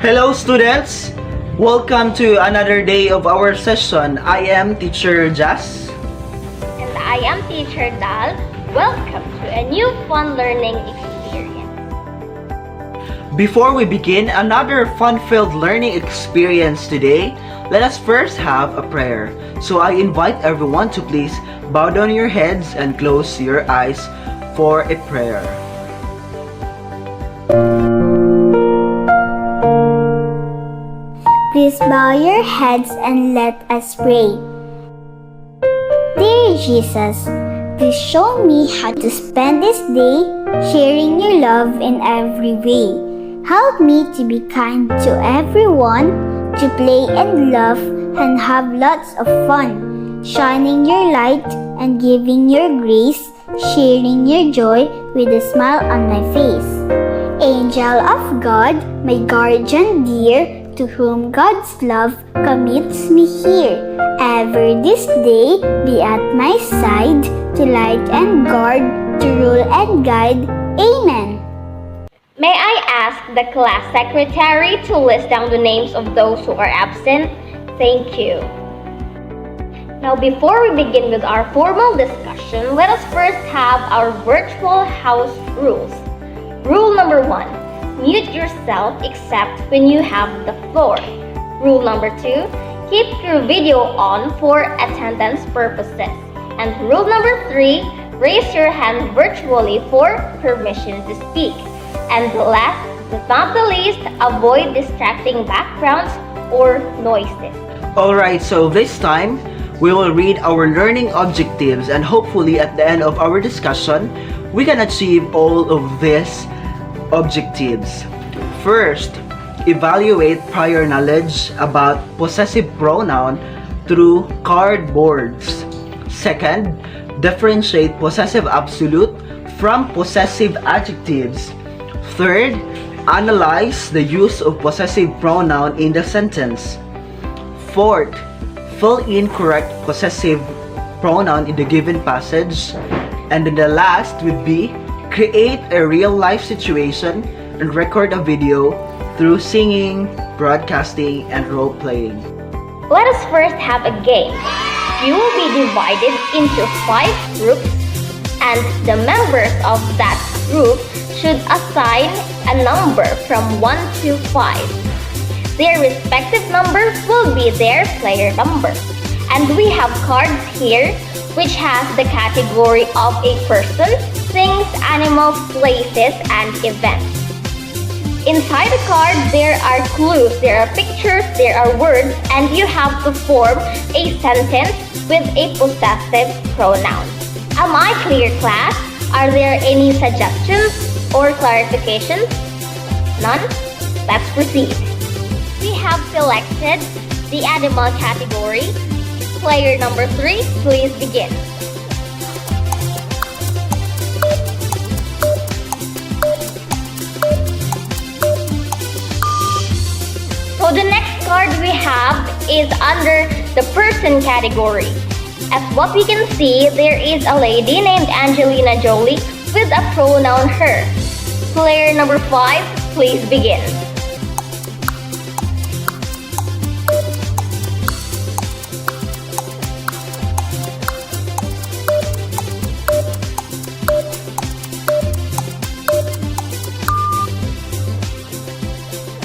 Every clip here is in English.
Hello students! Welcome to another day of our session. I am Teacher Jas. And I am Teacher Dal. Welcome to a new fun learning experience. Before we begin another fun-filled learning experience today, let us first have a prayer. So I invite everyone to please bow down your heads and close your eyes for a prayer. Please bow your heads and let us pray. Dear Jesus, please show me how to spend this day sharing your love in every way. Help me to be kind to everyone, to play and laugh and have lots of fun, shining your light and giving your grace, sharing your joy with a smile on my face. Angel of God, my guardian dear, to whom God's love commits me here. Ever this day be at my side, to light and guard, to rule and guide. Amen. May I ask the class secretary to list down the names of those who are absent? Thank you. Now, before we begin with our formal discussion, let us first have our virtual house rules. Rule number 1. Mute yourself except when you have the floor. Rule number 2. Keep your video on for attendance purposes. And rule number 3. Raise your hand virtually for permission to speak. And last but not the least, avoid distracting backgrounds or noises. Alright, so this time, we will read our learning objectives and hopefully at the end of our discussion, we can achieve all of these objectives. First, evaluate prior knowledge about possessive pronoun through cardboards. Second, differentiate possessive absolute from possessive adjectives. Third, analyze the use of possessive pronoun in the sentence. Fourth, fill in correct possessive pronoun in the given passage. And then the last would be create a real-life situation and record a video through singing, broadcasting, and role-playing. Let us first have a game. You will be divided into 5 groups, and the members of that group should assign a number from 1 to 5. Their respective number will be their player number. And we have cards here which has the category of a person, things, animals, places, and events. Inside the card, there are clues, there are pictures, there are words, and you have to form a sentence with a possessive pronoun. Am I clear, class? Are there any suggestions or clarifications? None? Let's proceed. We have selected the animal category. Player number 3, please begin. So the next card we have is under the person category. As what we can see, there is a lady named Angelina Jolie with a pronoun her. Player number 5, please begin.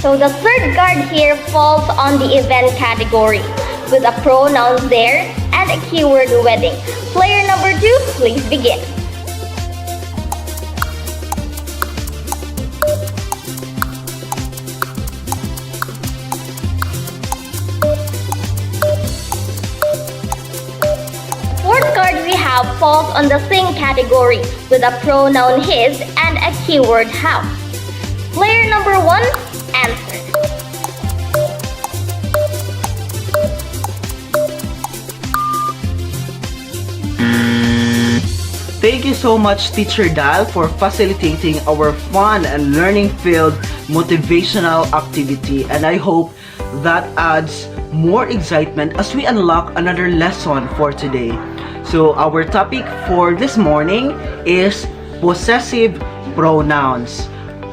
So the third card here falls on the event category with a pronoun there and a keyword wedding. Player number 2, please begin. Fourth card we have falls on the thing category with a pronoun his and a keyword house. Player number 1, answer. Thank you so much, Teacher Dal, for facilitating our fun and learning-filled motivational activity. And I hope that adds more excitement as we unlock another lesson for today. So our topic for this morning is possessive pronouns.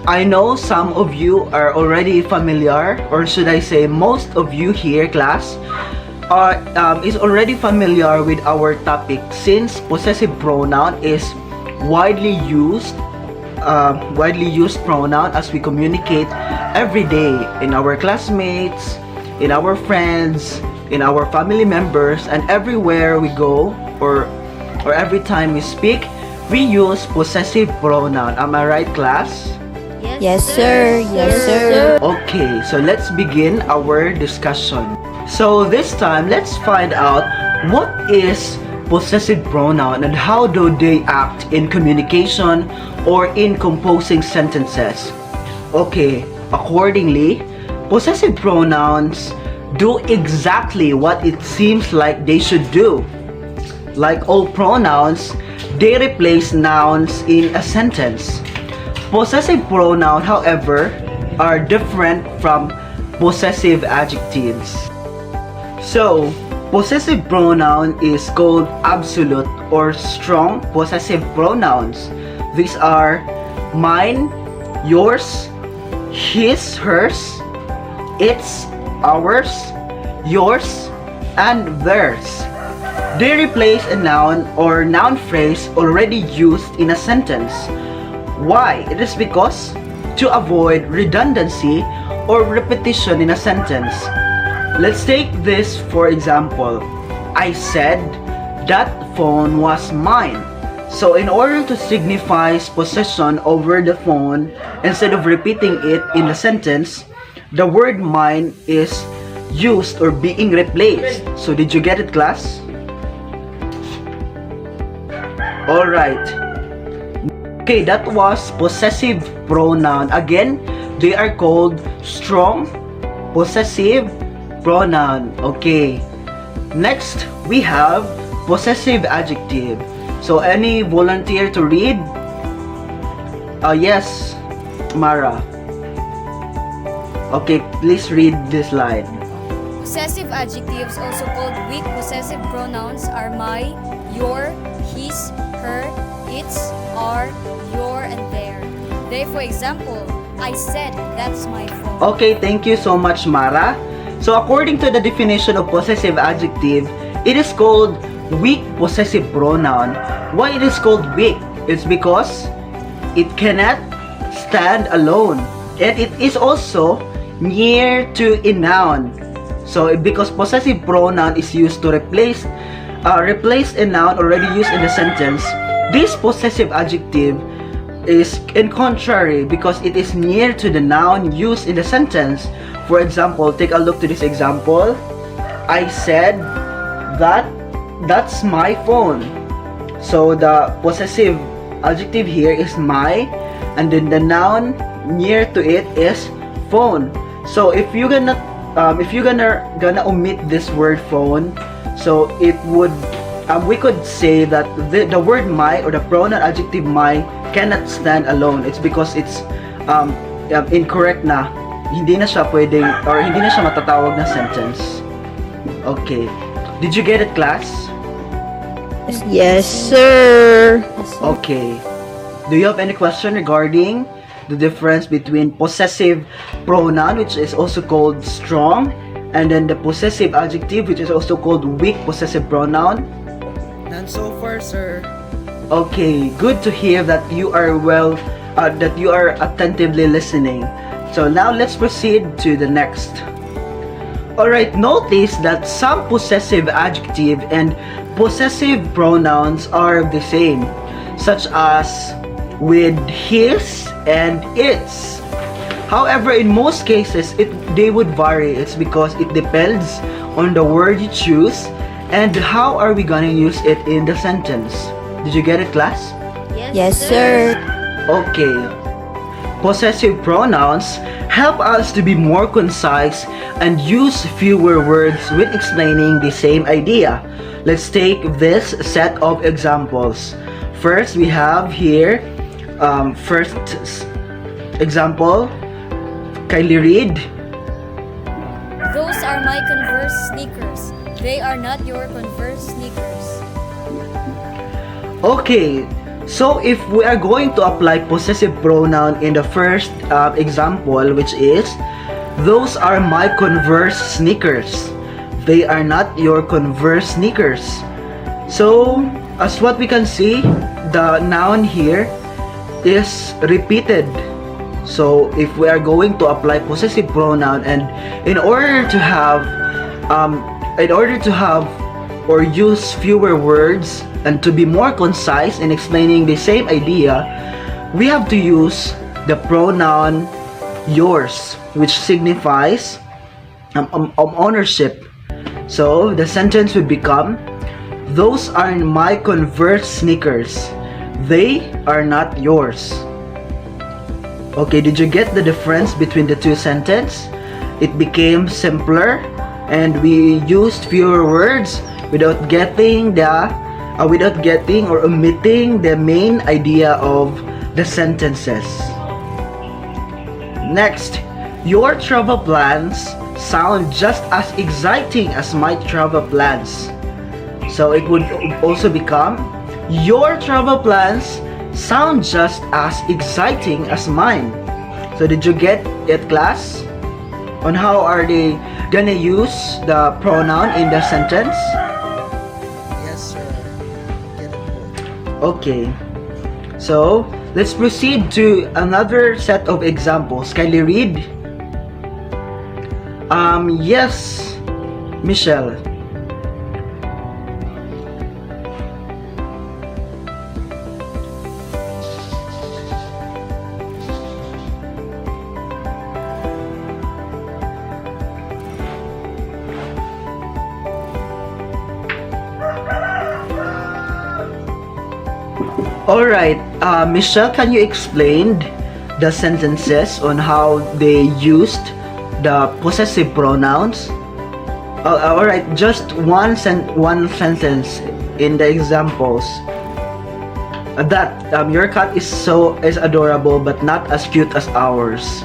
I know some of you are already familiar, or should I say most of you here, class, is already familiar with our topic, since possessive pronoun is widely used pronoun as we communicate every day in our classmates, in our friends, in our family members, and everywhere we go, or every time we speak, we use possessive pronoun. Am I right, class? Yes, sir. Yes, sir. Okay, so let's begin our discussion. So this time, let's find out what is possessive pronoun and how do they act in communication or in composing sentences. Okay, accordingly, possessive pronouns do exactly what it seems like they should do. Like all pronouns, they replace nouns in a sentence. Possessive pronoun, however, are different from possessive adjectives. So, possessive pronoun is called absolute or strong possessive pronouns. These are mine, yours, his, hers, its, ours, yours, and theirs. They replace a noun or noun phrase already used in a sentence. Why? It is because to avoid redundancy or repetition in a sentence. Let's take this for example. I said that phone was mine. So in order to signify possession over the phone, instead of repeating it in the sentence, the word mine is used or being replaced. So did you get it, class? Alright. Okay, that was possessive pronoun. Again, they are called strong possessive pronoun. Okay. Next, we have possessive adjective. So, any volunteer to read? Yes, Mara. Okay, please read this line. Possessive adjectives, also called weak possessive pronouns, are my, your, his, her, its, our, your, and their. They, for example, I said that's my phone. Okay, thank you so much, Mara. So according to the definition of possessive adjective, it is called weak possessive pronoun. Why it is called weak? It's because it cannot stand alone, and it is also near to a noun. So because possessive pronoun is used to replace a noun already used in the sentence, this possessive adjective is in contrary because it is near to the noun used in the sentence. For example, take a look to this example. I said that's my phone. So the possessive adjective here is my, and then the noun near to it is phone. So if you're gonna omit this word phone, so it would we could say that the word my or the pronoun adjective my cannot stand alone. It's because it's incorrect na. Hindi na siya pwedeng or hindi na siya matatawag na sentence. Okay. Did you get it, class? Yes, sir. Okay. Do you have any question regarding the difference between possessive pronoun, which is also called strong, and then the possessive adjective, which is also called weak possessive pronoun? None so far, sir. Okay, good to hear that you are that you are attentively listening. So now let's proceed to the next. Alright, notice that some possessive adjective and possessive pronouns are the same, such as with his and its. However, in most cases, they would vary. It's because it depends on the word you choose and how are we gonna use it in the sentence. Did you get it, class? Yes, sir. Okay. Possessive pronouns help us to be more concise and use fewer words when explaining the same idea. Let's take this set of examples. First, we have here, first example, kindly read. Those are my Converse sneakers. They are not your Converse sneakers. Okay, So if we are going to apply possessive pronoun in the first example, which is, those are my Converse sneakers. They are not your Converse sneakers. So as what we can see, the noun here is repeated. So if we are going to apply possessive pronoun, and in order to have or use fewer words and to be more concise in explaining the same idea, we have to use the pronoun yours, which signifies ownership. So the sentence would become, those are my Converse sneakers. They are not yours. Okay, did you get the difference between the two sentences? It became simpler and we used fewer words without getting or omitting the main idea of the sentences. Next, your travel plans sound just as exciting as my travel plans. So it would also become, your travel plans sound just as exciting as mine. So did you get it, class? On how are they gonna use the pronoun in the sentence? Yes, sir. Get it. Okay. So let's proceed to another set of examples. Kindly read. Yes, Michelle. Alright, Michelle, can you explain the sentences on how they used the possessive pronouns? Alright, just one sentence in the examples. That your cat is adorable but not as cute as ours.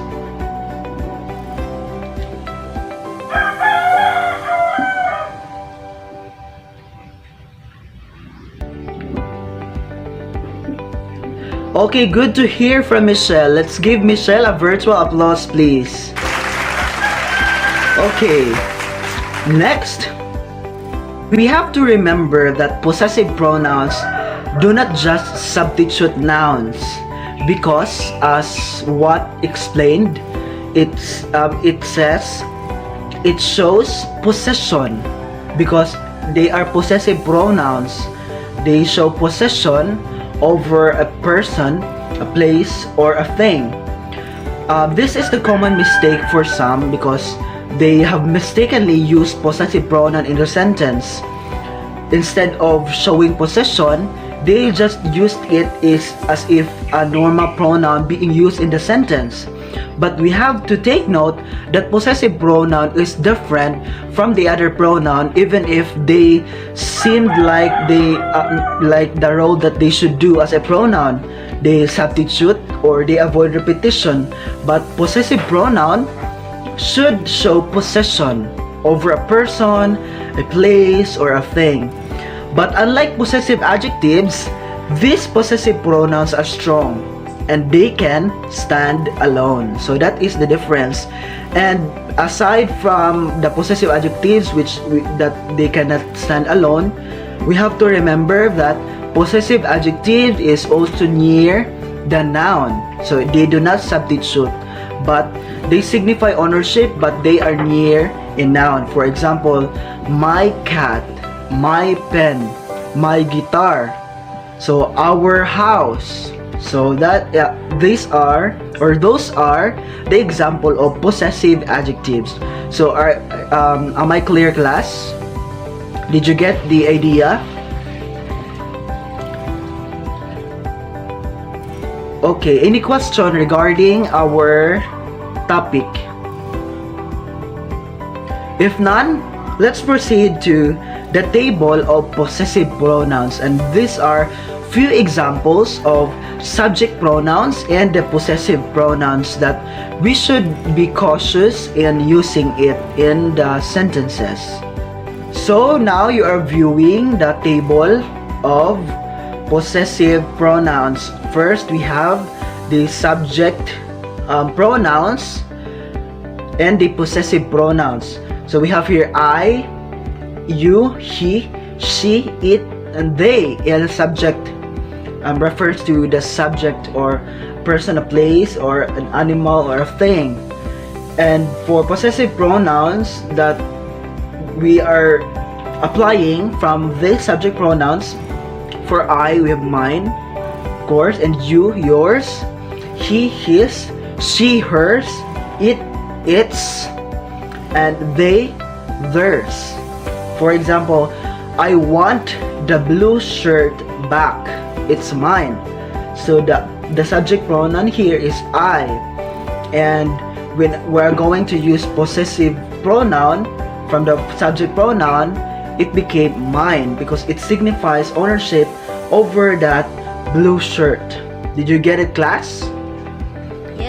Okay, good to hear from Michelle. Let's give Michelle a virtual applause, please. Okay, next, we have to remember that possessive pronouns do not just substitute nouns, because as what explained, it shows possession because they are possessive pronouns. They show possession over a person, a place, or a thing. This is the common mistake for some because they have mistakenly used possessive pronoun in the sentence. Instead of showing possession, they just used it as if a normal pronoun being used in the sentence. But we have to take note that possessive pronoun is different from the other pronoun, even if they seemed like the role that they should do as a pronoun. They substitute or they avoid repetition. But possessive pronoun should show possession over a person, a place, or a thing. But unlike possessive adjectives, these possessive pronouns are strong and they can stand alone. So that is the difference. And aside from the possessive adjectives that they cannot stand alone, we have to remember that possessive adjective is also near the noun. So they do not substitute, but they signify ownership, but they are near a noun. For example, my cat, my pen, my guitar, so our house. So that those are the example of possessive adjectives. So am I clear, class? Did you get the idea? Okay, any question regarding our topic? If none, let's proceed to the table of possessive pronouns, and these are few examples of subject pronouns and the possessive pronouns that we should be cautious in using it in the sentences. So now you are viewing the table of possessive pronouns. First, we have the subject pronouns and the possessive pronouns. So we have here I, you, he, she, it, and they. El subject refers to the subject or person, a place, or an animal, or a thing. And for possessive pronouns that we are applying from the subject pronouns, for I, we have mine, of course, and you, yours, he, his, she, hers, it, its, and they, theirs. For example, I want the blue shirt back. It's mine. So the subject pronoun here is I. And when we're going to use possessive pronoun from the subject pronoun, it became mine because it signifies ownership over that blue shirt. Did you get it, class?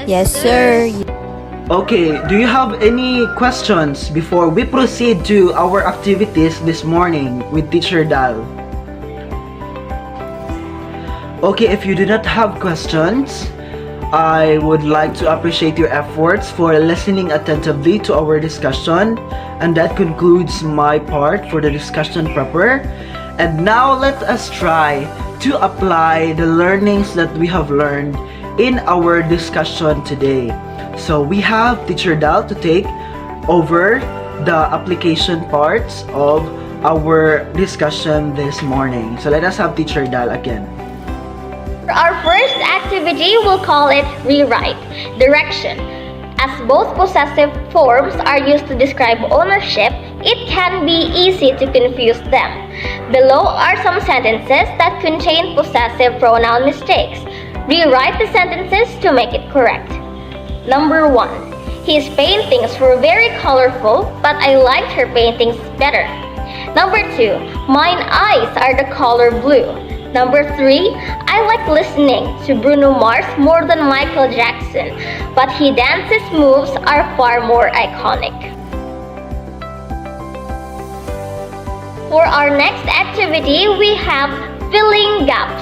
Yes, sir. Okay, do you have any questions before we proceed to our activities this morning with Teacher Dal? Okay, if you do not have questions, I would like to appreciate your efforts for listening attentively to our discussion, and that concludes my part for the discussion proper. And now let us try to apply the learnings that we have learned in our discussion today. So we have Teacher Dal to take over the application parts of our discussion this morning. So let us have Teacher Dal again. For our first activity, we'll call it rewrite. Direction. As both possessive forms are used to describe ownership, it can be easy to confuse them. Below are some sentences that contain possessive pronoun mistakes. Rewrite the sentences to make it correct. Number 1. His paintings were very colorful, but I liked her paintings better. Number 2. Mine eyes are the color blue. Number 3. I like listening to Bruno Mars more than Michael Jackson, but his dances moves are far more iconic. For our next activity, we have filling gaps.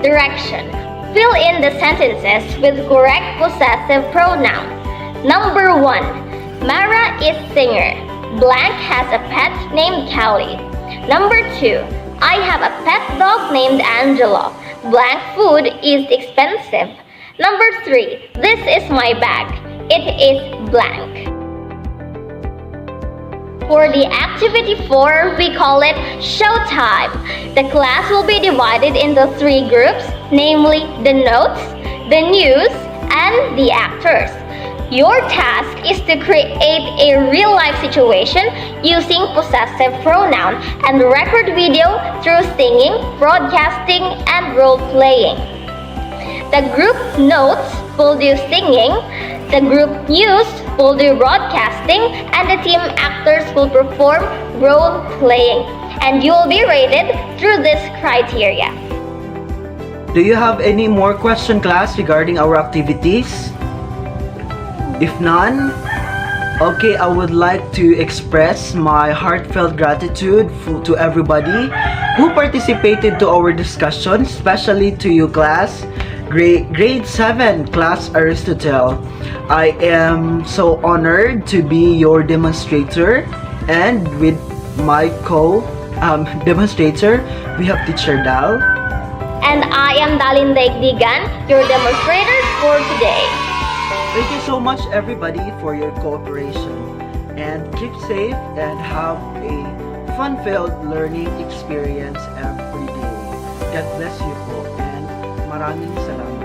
Direction. Fill in the sentences with correct possessive pronoun. Number 1. Mara is singer. Blank has a pet named Callie. Number 2. I have a pet dog named Angela. Blank food is expensive. Number 3. This is my bag. It is blank. For the activity 4, we call it showtime. The class will be divided into 3 groups, namely the notes, the news, and the actors. Your task is to create a real-life situation using possessive pronoun and record video through singing, broadcasting, and role-playing. The group notes will do singing, the group news will do broadcasting, and the team actors will perform role-playing. And you will be rated through this criteria. Do you have any more question, class, regarding our activities? If none, okay, I would like to express my heartfelt gratitude to everybody who participated to our discussion, especially to you, class. Grade 7, class Aristotle. I am so honored to be your demonstrator, and with my demonstrator, we have Teacher Dal. And I am Daigdigan, your demonstrator for today. Thank you so much, everybody, for your cooperation. And keep safe and have a fun-filled learning experience every day. God bless you po, and maraming salamat.